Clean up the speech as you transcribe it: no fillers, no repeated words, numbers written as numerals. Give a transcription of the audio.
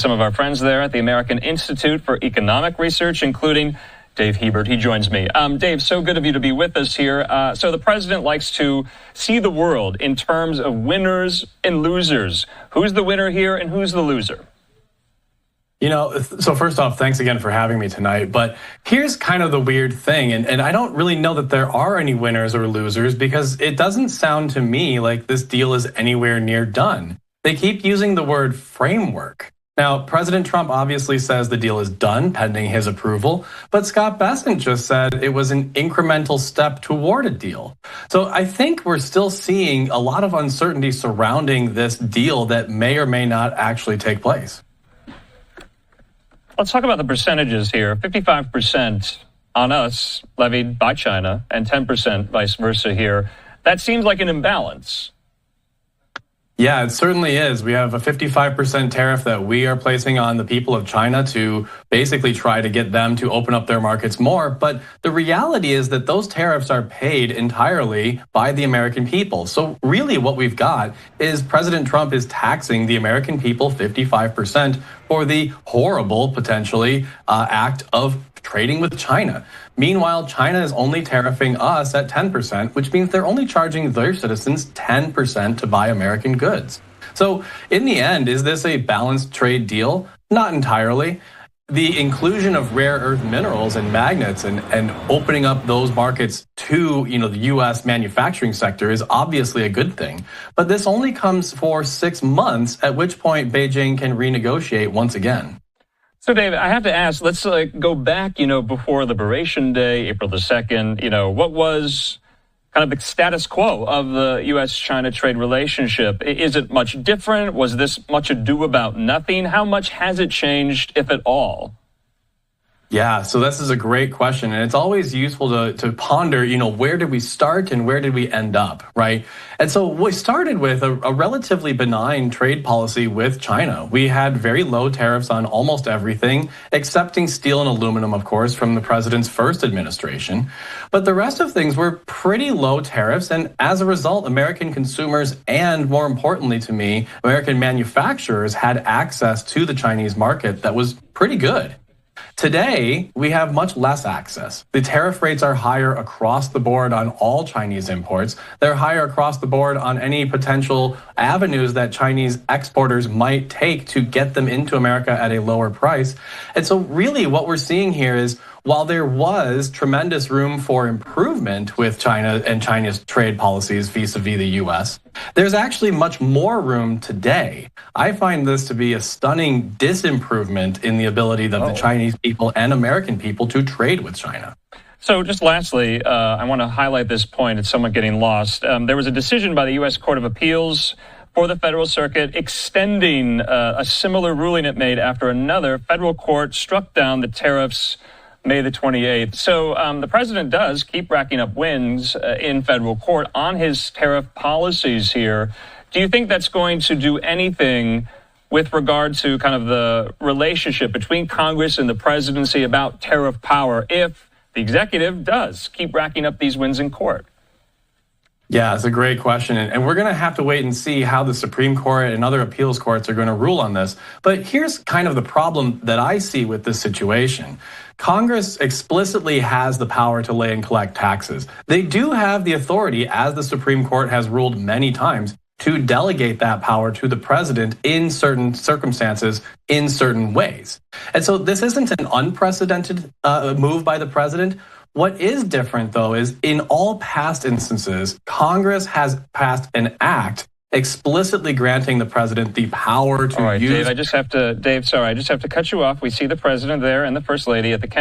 Some of our friends there at the American Institute for Economic Research, including Dave Hebert. He joins me. Dave, so good of you to be with us here. So the president likes to see the world in terms of winners and losers. Who's the winner here and who's the loser? You know, so first off, thanks again for having me tonight. But here's kind of the weird thing, and I don't really know that there are any winners or losers because it doesn't sound to me like this deal is anywhere near done. They keep using the word framework. Now, President Trump obviously says the deal is done pending his approval, but Scott Bessent just said it was an incremental step toward a deal. So I think we're still seeing a lot of uncertainty surrounding this deal that may or may not actually take place. Let's talk about the percentages here. 55% on us levied by China and 10% vice versa here. That seems like an imbalance. Yeah, it certainly is. We have a 55% tariff that we are placing on the people of China to basically try to get them to open up their markets more. But the reality is that those tariffs are paid entirely by the American people. So really what we've got is President Trump is taxing the American people 55% for the horrible, potentially, act of trading with China. Meanwhile, China is only tariffing us at 10%, which means they're only charging their citizens 10% to buy American goods. So in the end, is this a balanced trade deal? Not entirely. The inclusion of rare earth minerals and magnets and opening up those markets to the US manufacturing sector is obviously a good thing. But this only comes for 6 months, at which point Beijing can renegotiate once again. So, Dave, I have to ask, let's go back, before Liberation Day, April the 2nd, what was kind of the status quo of the U.S.-China trade relationship? Is it much different? Was this much ado about nothing? How much has it changed, if at all? Yeah, so this is a great question, and it's always useful to ponder, where did we start and where did we end up, right? And so we started with a relatively benign trade policy with China. We had very low tariffs on almost everything, excepting steel and aluminum, of course, from the president's first administration. But the rest of things were pretty low tariffs, and as a result, American consumers and, more importantly to me, American manufacturers had access to the Chinese market that was pretty good. Today, we have much less access. The tariff rates are higher across the board on all Chinese imports. They're higher across the board on any potential avenues that Chinese exporters might take to get them into America at a lower price. And so really what we're seeing here is while there was tremendous room for improvement with China and China's trade policies vis-a-vis the US, there's actually much more room today. I find this to be a stunning disimprovement in the ability of the Chinese people and American people to trade with China. So just lastly, I want to highlight this point. It's somewhat getting lost. There was a decision by the U.S. Court of Appeals for the Federal Circuit extending a similar ruling it made after another federal court struck down the tariffs May the 28th. So the president does keep racking up wins in federal court on his tariff policies here. Do you think that's going to do anything with regard to kind of the relationship between Congress and the presidency about tariff power if the executive does keep racking up these wins in court? Yeah, it's a great question. And we're going to have to wait and see how the Supreme Court and other appeals courts are going to rule on this. But here's kind of the problem that I see with this situation. Congress explicitly has the power to lay and collect taxes. They do have the authority, as the Supreme Court has ruled many times, to delegate that power to the president in certain circumstances, in certain ways. And so this isn't an unprecedented move by the president. What is different, though, is in all past instances, Congress has passed an act explicitly granting the president the power to use. All right, Dave, I just have to cut you off. We see the president there and the first lady at the Kennedy